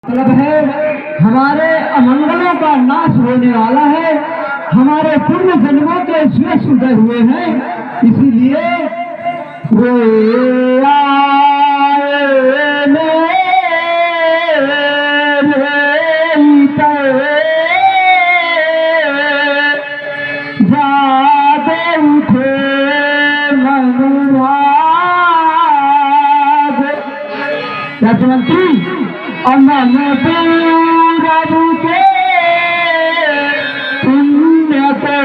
मतलब है हमारे अमंगलों का नाश होने वाला है, हमारे पूर्व जन्मों के शेष उदय हुए हैं, इसीलिए वे आए जाते उठे राज्यमंत्री अमन प्रभु के पुण्य को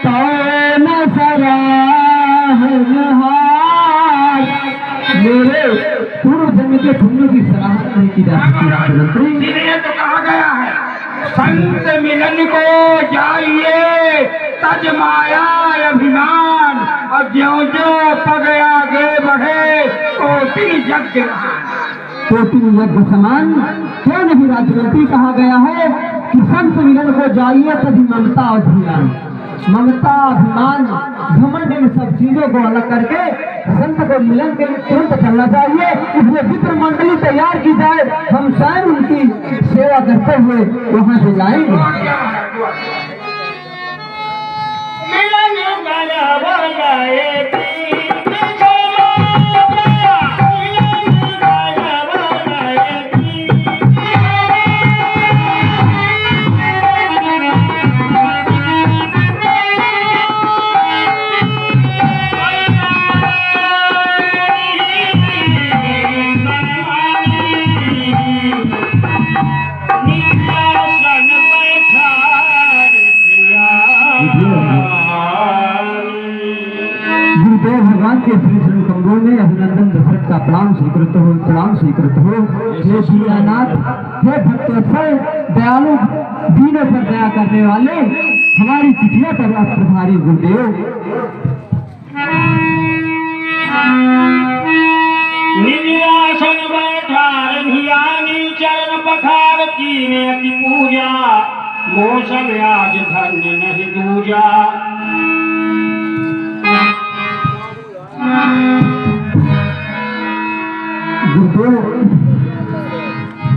तौन सराहनहार। मेरे पूर्व जन्म के पुण्य की सराहना नहीं की जा सकती राज्यमंत्री। इसीलिए तो कहा गया है संत मिलन को जाइए तज माया अभिमान, और ज्यों ज्यों पग आगे बढ़े कोटि यज्ञ कोटि यज्ञ समान। क्यों नहीं राज्यमंत्री कहा गया है कि संत मिलन को जाइए तभी ममता और ध्यान, ममता अभिमान घमंड इन सब चीजों को अलग करके संत को मिलन के लिए तुरंत चलना चाहिए। इसलिए मित्र मंडली तैयार की जाए, हम स्वयं उनकी सेवा करते हुए वहां से जाएंगे। भगवान के श्री श्री कमरों में अभिनंदन दशरथ का प्रणाम स्वीकृत हो, प्रणाम स्वीकृत हो। हे श्रीनाथ, हे भक्तोत्सव दयालु दीनों पर दया करने वाले, हमारी तिथियों पर प्रभारी गुरुदेव। निरासन बैठार धियानी चरण पखार कीने अति पूजा, मौसम आज धन्य नहीं दूजा।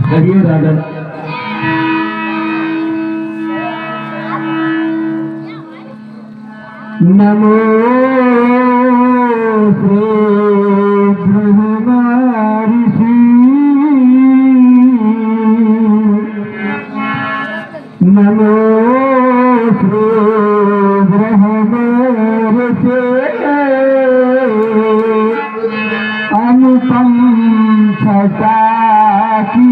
करिए राजा नमो ऋषि नमो अनुपम छटा की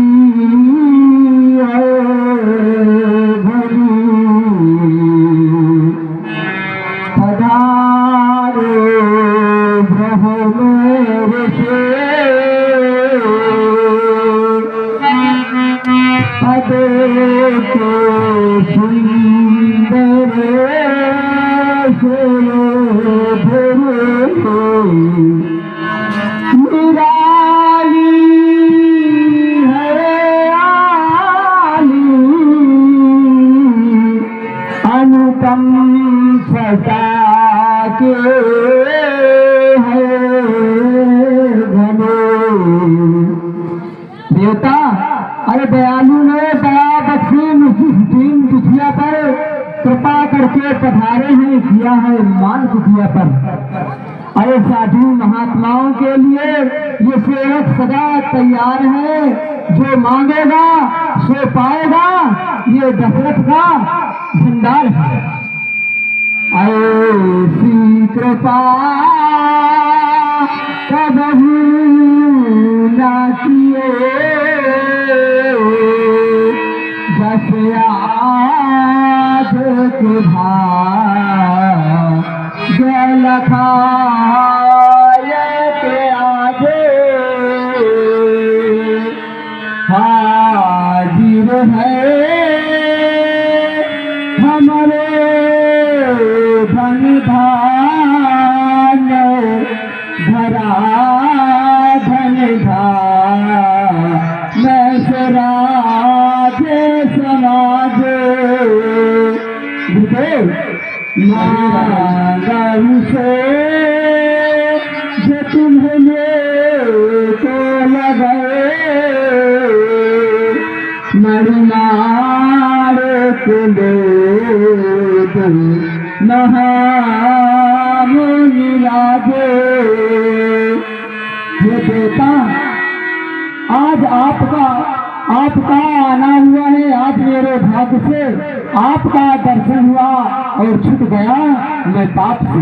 पधारे ब्रह्म से पदे के सुंदर अनुपम सदा के देवता। अरे दयालु ने दया बख्शी जिस दीन दुखिया पर कृपा करके पधारे हैं, किया है मान दुखिया पर। अरे साधु महात्माओं के लिए ये सेवक सदा तैयार है, जो मांगेगा सो पाएगा, ये दशरथ का भंडार है। ऐसी कृपा कबहू न किए, बस आज के जल खाए के आगे हाजिर है हमारे धन धान धरा धन धान स्वराज समाज मांगू से जो तुम्हें तो लगा गए मरनार के लोग नहाम मिलाजे। ये बेटा आज आपका आना हुआ है, आज मेरे भाग्य से आपका दर्शन हुआ और छूट गया मैं पाप से।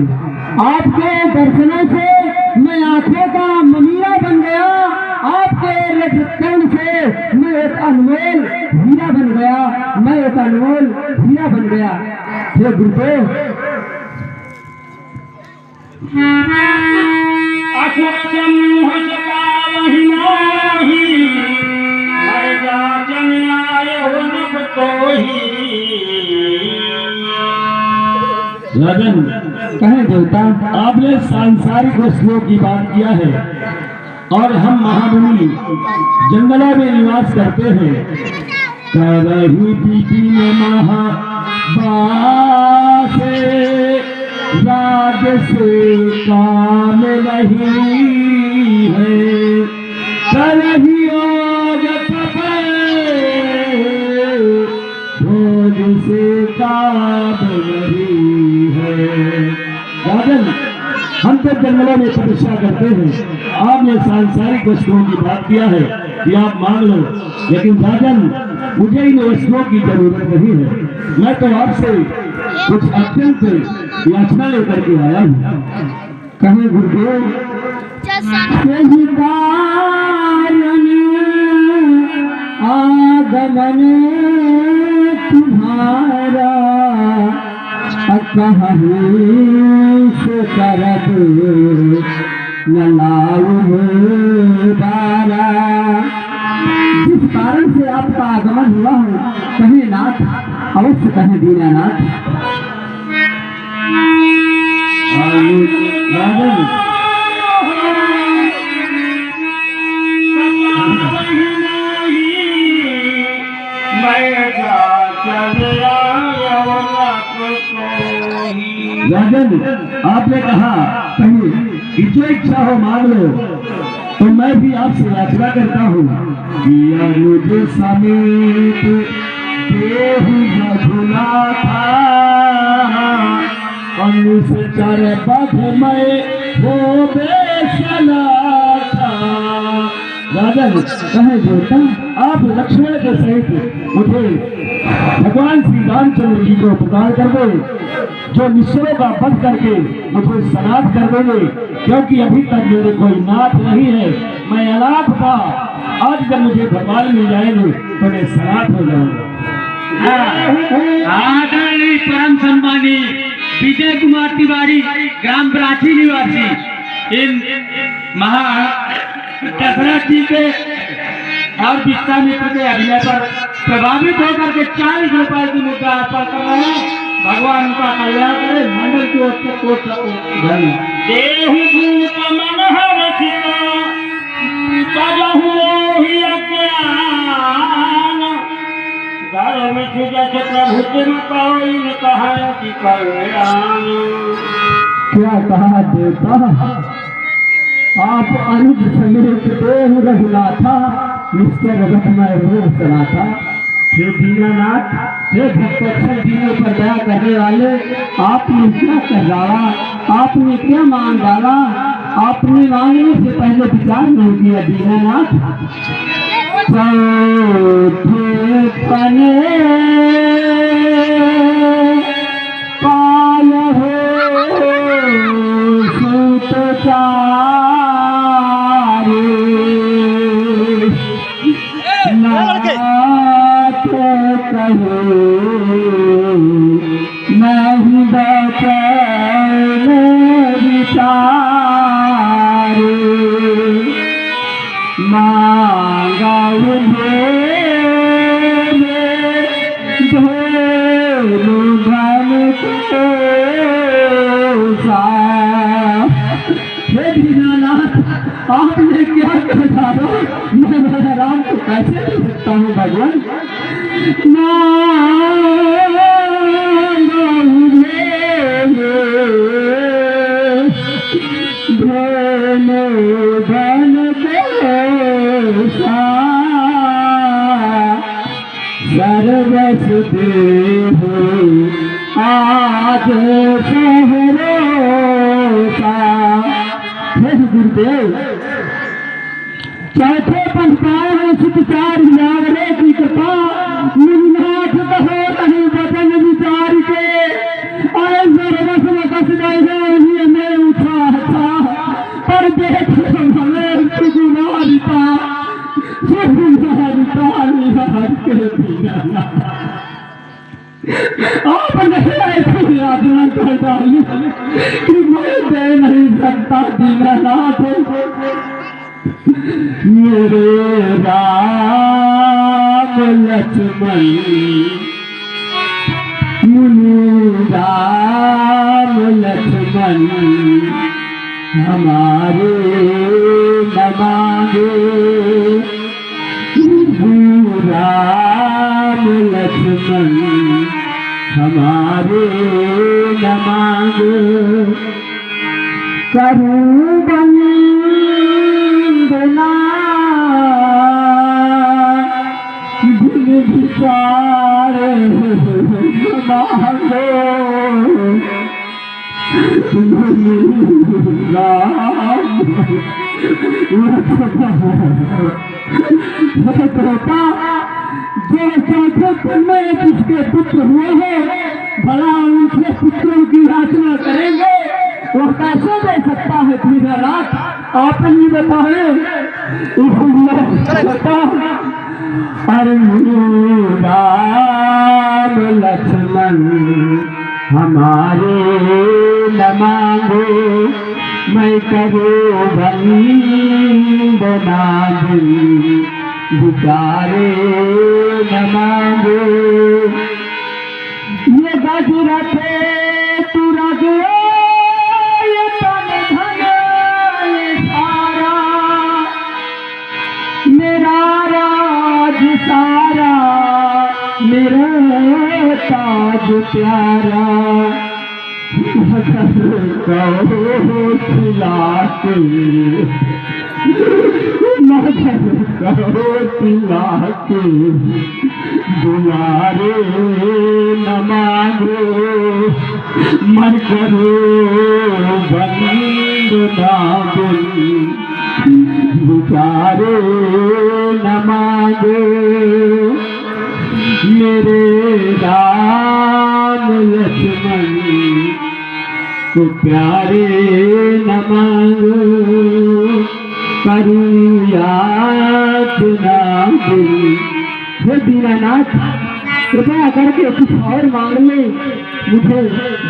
आपके दर्शनों से मैं आंखों का मनीरा बन गया, आपके लक्षण से मैं एक अनमोल हीरा बन गया, मैं एक अनमोल हीरा बन गया। हे गुरुदेव राजन कहे देवता, आपने सांसारिक वस्तुओं की बात किया है और हम महामुनि जंगलों में निवास करते हैं। करही विपिन महाबासे राज से काम नहीं है, करही योग तपे भोज से काम नहीं है। राजन हम तो जंगलों में तपस्या करते हैं, आपने सांसारिक वस्तुओं की बात किया है कि आप मांग लो, लेकिन राजन मुझे इन वस्तुओं की जरूरत नहीं है। मैं तो आपसे कुछ अत्यंत याचना लेकर के आया हूँ। कहे गुरुदेव यही कारण आगमन तुम्हारा, कहीं से करब न लाऊं बारा। जिस कारण से आपका आगमन हुआ हो, कहे नाथ अवश्य कहे दीनानाथ। राजन राजन आपने कहा कहीं जो इच्छा हो मांग लो, तो मैं भी आपसे याचना करता हूँ कि मुझे समीप देहु मधुला था, अनुसचर बध में वो बेसला था। राजन कहे देवता, आप लक्ष्मण के सहित मुझे भगवान श्री रामचंद्र जी को पुकार कर दो, जो निश्चयों का वध करके मुझे सनाथ कर देंगे, क्योंकि अभी तक मेरे कोई नाथ नहीं है, मैं अनाथ था। आज जब मुझे भगवान मिल जाएंगे तो मैं सनाथ हो जाऊंगा। आदरणीय परम सम्मानी विजय कुमार तिवारी ग्राम प्राची निवासी इन दशरथ जी के और विश्वामित्र के अभिनय पर प्रभावित होकर के 40 रुपए की मुद्रा अर्पण कर रहे हैं। भगवान उनका कल्याण करे, मंडल की ओर से कोट देहु भूप मनहर सीता तजहु ही अज्ञान, धर्म जस प्रभु तिन कोई न कहा कि कल्याण। क्या कहा देवता, आप अनुज समेत देव रघुना था, निश्चय जगत में रोग चला था। हे दीनानाथ, हे भक्तों दीनों पर दया करने वाले, आपने क्या कर डाला, आपने क्या मांग डाला, आपने मांगने से पहले विचार नहीं किया दीनानाथ। पने पाल हो सूत नहीं बचैन विचारे, मांगा धोलू धन को हे दीनानाथ, आपने क्या कर डाला, मैं राम को कैसे दे सकता हूँ भगवान। धन सर्वस देहो आज सहरोसा। हे गुरुदेव, चौथे पंचकार सुचार जागरे की कृपा मुन्नाथ कहो नहीं वचन विचार के अरे सर्वस कस गए में उठा था पर देख हमें सुगुनारिता के बिना आप नहीं ऐसी यातना कर डाली कि मैं दे नहीं सकता दीनानाथ। मेरे राम लक्ष्मण मुनि राम लक्ष्मण हमारे न मांगे। राम लक्ष्मण हमारे न मांगे। करूं वंदना दिल विचार मांगो। जो चौथे में जिसके पुत्र हुए हैं भला उनसे पुत्रों की याचना करेंगे वो कैसे दे सकता है दीनानाथ? आप ही बताए। अरे राम लक्ष्मण हमारे न मांगो। मैं करूं वंदना दिल विचारे न मांगो। ये गजरथे तू रगे ये तन धन ये सारा मेरा राज सारा मेरा ताज प्यारा। कहो खिलाते कहो खिलाते दुलारे न मांगो। मन करो वंदना दिल विचारे न मांगो। मेरे राम लक्ष्मण को प्यारे न मांगो। करूं याचना दिल। हे दीनानाथ, कृपया करके कुछ और मांग ले। मुझे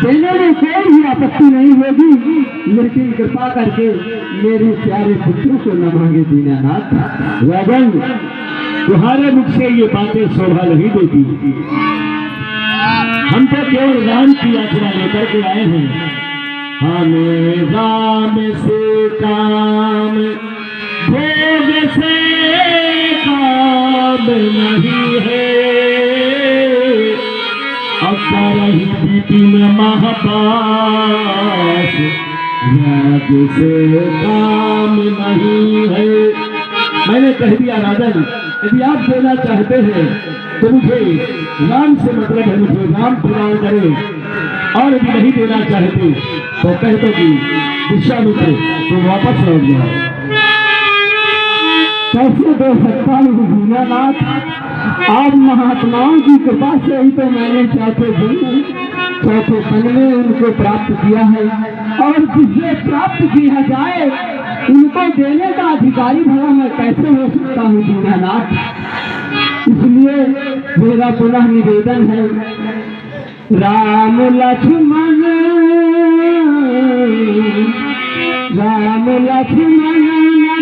देने में कोई भी आपत्ति नहीं होगी, लेकिन कृपा करके मेरे प्यारे पुत्रों को न मांगे दीनानाथ। राजन, तुम्हारे मुख से ये बातें शोभा नहीं देती। हम तो केवल राम की यात्रा लेकर के आए हैं। हमें राम से काम भोग से काम नहीं है। अब रही विपिन महापास राज से काम नहीं है। मैंने कह दिया राजन, यदि आप देना चाहते हैं तो मुझे राम से मतलब है, मुझे राम प्रदान करें। और यदि नहीं देना चाहते तो कह दो कि विश्वामित्र तो वापस लौट जाओ। कैसे दे सकता हूँ दीनानाथ? आप महात्माओं की कृपा से ही तो मैंने चौथे पन में उनको प्राप्त किया है। और जिसे प्राप्त किया जाए उनको देने का अधिकारी भला मैं कैसे हो सकता हूँ दीनानाथ? इसलिए मेरा पुनः निवेदन है, राम लक्ष्मण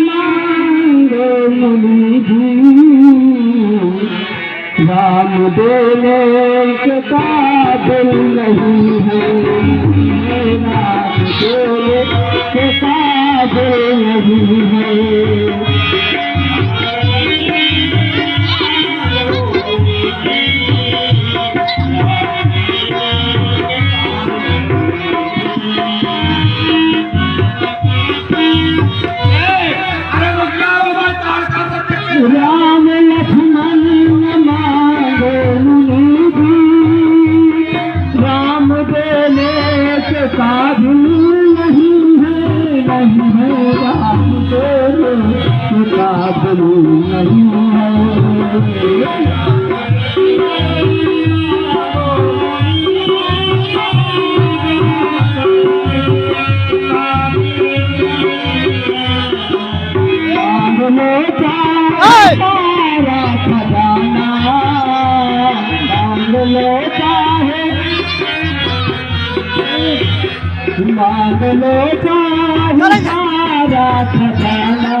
मांगो मुनि जी। राम देने के काबिल नहीं है। राम देने के काबिल नहीं है। अरे रुक जाओ, मैं तार का राम लक्ष्मण मांगे मुनि, राम देने के काबिल नहीं है, नहीं है राम देने के काबिल नहीं है। तारा खजाना मांग लो चाहे, मांग लो चाहे तारा खजाना,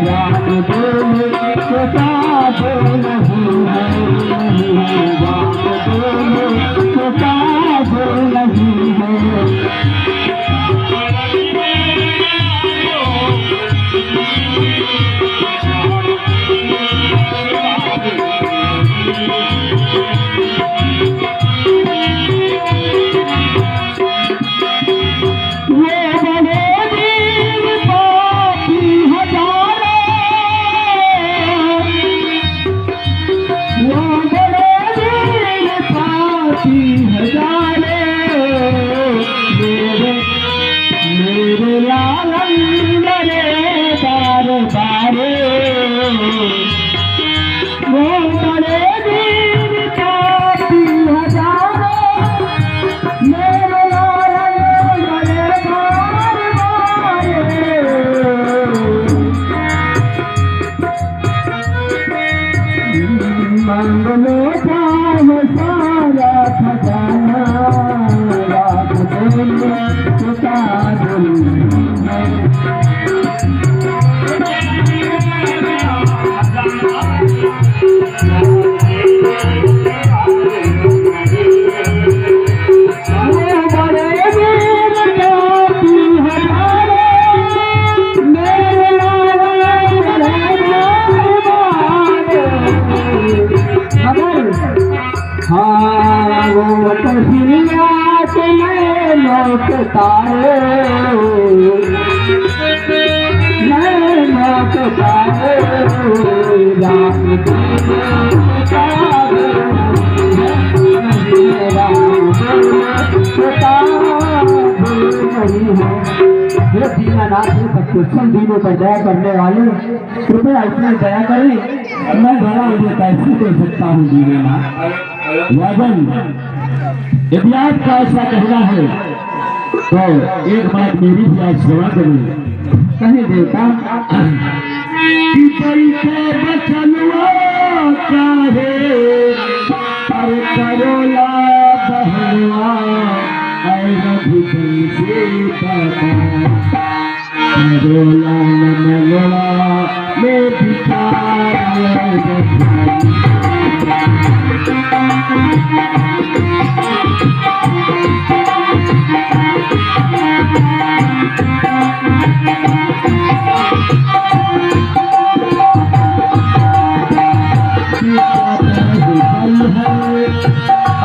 राम देने को काबिल नहीं है, राम देने को काबिल नहीं है। मेरे लालन मेरे बार बारे, वो बड़े वीर पापी हजारों, मेरे लालन मेरे बार बारे। मंगलो चाहे सारा खजाना, रात देने को काबिल नहीं। हाँ वो कहिया के मैं लौटता है, मैं लौटता है, राम हे दीनानाथ, बच्चों दीनों पर दया करने वाले, कृपया इसमें दया करें। मैं बड़ा मुझे कैसे दे सकता हूँ दीनानाथ। राजन, यदि आपका ऐसा कहना है तो एक बात मेरी भी आज सुना करिए। कहे देवता कि कैसे बचनुआ चाहे, पर करोला बहनुआ रघु कैसे करोला मनोला में विचार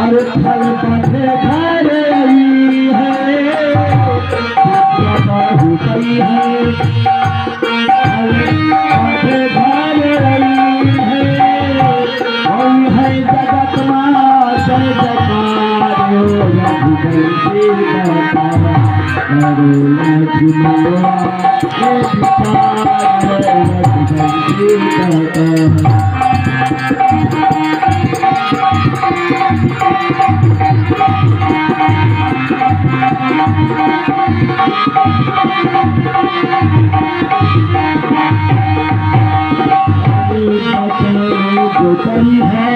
अरे फल पौधे घर आई है, बहुत सही है, पौधे घर आई है जगत माँ जय जयकार, करी है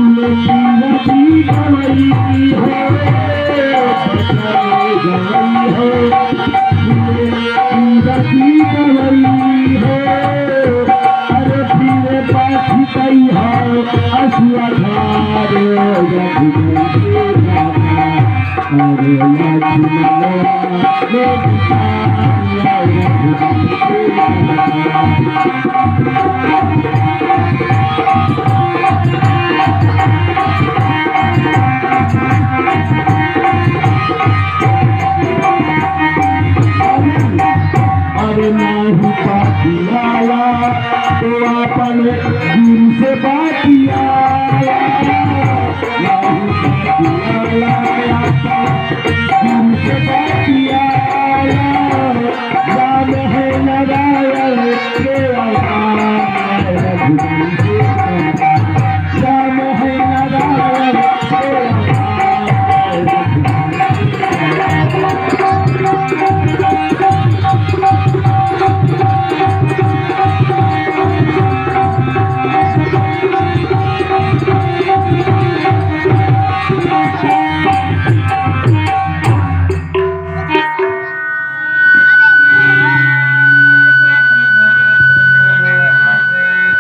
नदी गई है, गई है, अरे फिर पाछी गई है असुआ धारे, अरे नहीं पाती वाला तो अपन गुरु से बात किया गुरु से बात किया राम है नारायण के राम है नारायण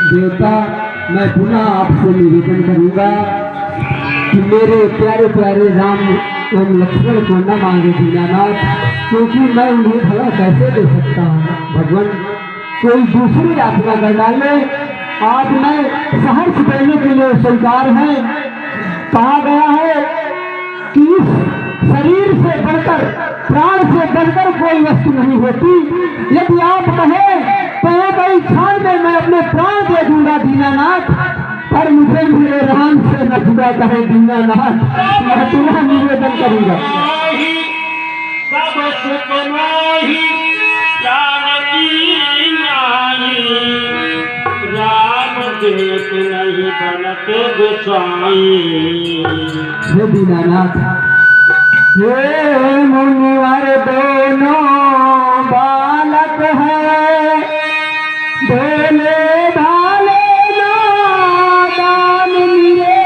देवता, मैं पुनः आपसे निवेदन करूंगा कि मेरे प्यारे प्यारे राम एवं लक्ष्मण को न मांगे दीनानाथ, क्योंकि मैं उन्हें भला कैसे दे सकता हूँ। भगवान कोई दूसरी यात्रा कर डाले। आज मैं सहर्ष देने के लिए स्वीकार है। कहा गया है कि इस शरीर से बढ़कर, प्राण से बढ़कर कोई वस्तु नहीं होती। यदि आप कहें तो एक ही क्षण में मैं अपने प्राण दे दूंगा दीनानाथ, पर मुझे मेरे राम से न जुड़ा कहे दीनानाथ। मैं पुनः निवेदन करूंगा। राम देख नहीं बनत गोसाई। हे दीनानाथ, हे मुनिवर दोनों बालक है, भोले भाले नादान मिले,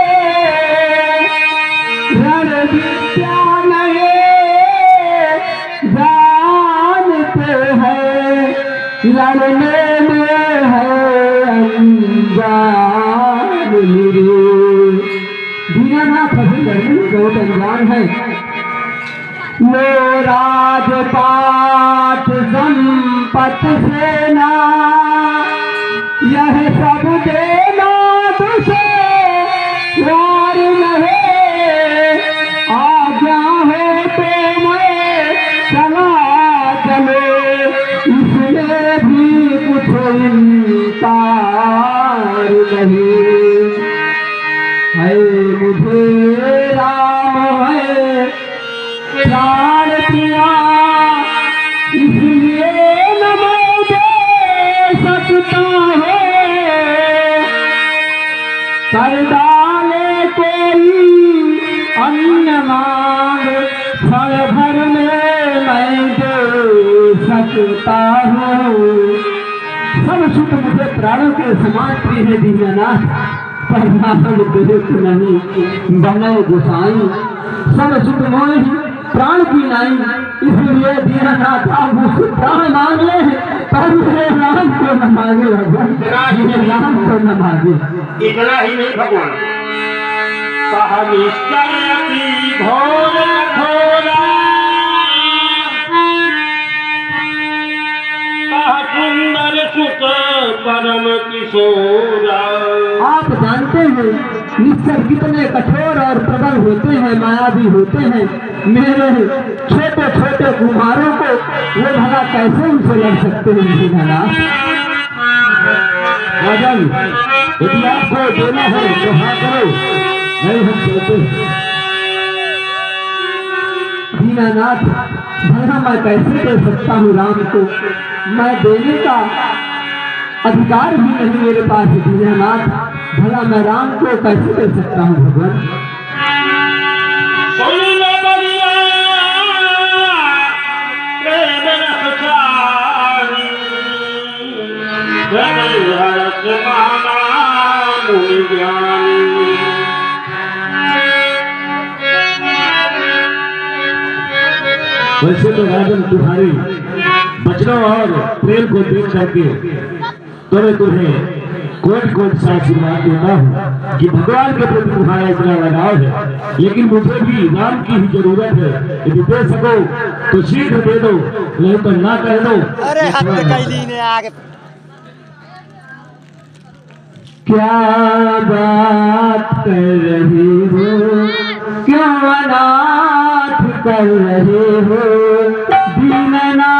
रण विद्या नहीं जानते हैं, लड़ने में है अनजान मेरे। दीनानाथ अभी लड़ने में बहुत अनजान है। लो राजपाट संपत सेना, यह सब देना तुझे यार नहीं, आज्ञा हो तो मैं चला चले, इसमें भी कुछ इनकार नहीं है। मुझे राम है प्राण प्रिया, इसलिए न मैं दे सकता हूँ। कर डाले कोई अन्य मांग, क्षण भर में मैं दे सकता हूँ। सब सुख मुझे प्राणों के समान प्रिय है दीनानाथ, पर नाम देख नहीं बने गोसाई। सब सुख मोह प्राण की नाई, इसलिए दीनानाथ आप मुझसे प्राण मांग ले, पर मेरे राम को न मांगे भगवान, मेरे राम को न मांगे। इतना ही नहीं भगवान, कहानी चलती घोर घोरा, सुंदर सुख परम किशोरा। आप जानते हैं निश्चर कितने कठोर और प्रबल होते हैं, मायावी होते हैं। मेरे छोटे छोटे कुमारों को वो भला कैसे उनसे लड़ सकते हैं दीनानाथ। राजन, यदि आपको देना है तो हाँ करो, नहीं हम देते। दीनानाथ, भला मैं कैसे दे सकता हूँ राम को, मैं देने का अधिकार भी नहीं मेरे पास दीनानाथ। भला मैं राम को कैसे दे सकता हूँ भगवान। वैसे तो राजन तुम्हारी वचनों और प्रेम को देख करके तो मैं तुम्हें कोट कोट सा आशीर्वाद देता हूँ कि भगवान के प्रति तुम्हारा इतना लगाव है, लेकिन मुझे भी राम की ही जरूरत है। यदि दे सको तो शीघ्र दे दो, नहीं तो ना कह दो। अरे हाथ कैली ने आगे क्या बात कर रही हो, क्यों अनाथ कर रहे हो दीनानाथ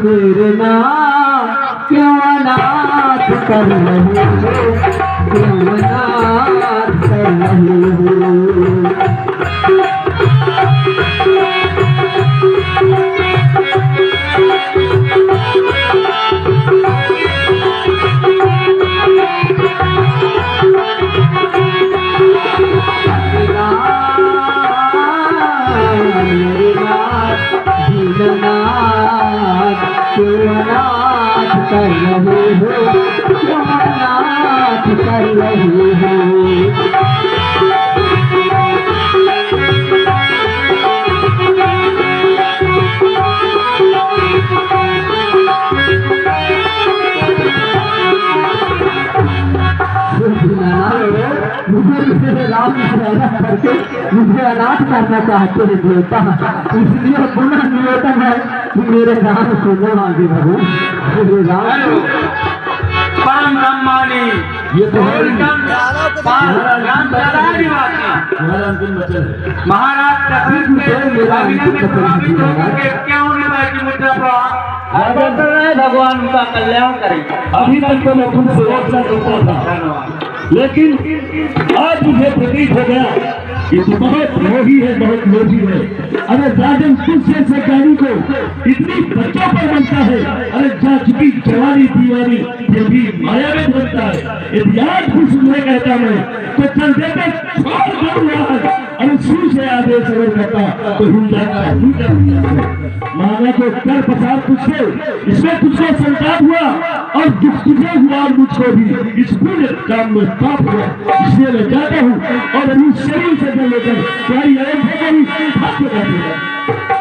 मेरे नाम, क्यों अनाथ नाथ कर रहे हो, क्यों नाथ कर रहे हो। नाथ कर रहे हो, नाथ कर रहे हो। मुझे राम करके मुझे अनाथ करना चाहते हैं देवता, इसलिए पुनः निवेदन है कि मेरे राम सुनो आगे बढ़ो। मेरे राम परम ब्रह्मानी ये तो है महाराज दशरथ के अभिनंदन प्रभावित होकर के क्यों नहीं बैठी मुद्रा पर भगवान उनका कल्याण करेंगे। अभी तक तो मैं खुद से रोकना चाहता था, लेकिन आज मुझे प्रतीत हो गया कि तू बहुत मोही है, बहुत लोभी है। अरे राजन तुझ जैसे ज्ञानी को इतनी बच्चों पर बनता है, अरे जा चुकी जवानी दीवानी ये भी माया में बनता है। यदि आज कुछ मैं कहता मैं तो चल देते छोड़ दूंगा, अरे सूर से आदेश अगर करता तो हिल जाता। माना तो कर पसार तुझसे, इसमें तुझको संताप हुआ और दुख तुझे हुआ और मुझको भी इस पूरे काम में पाप हुआ। इसलिए मैं जाता हूँ और अपनी शरीर से लेकर तुम्हारी अयोध्या को भी हाथ में रख दूंगा।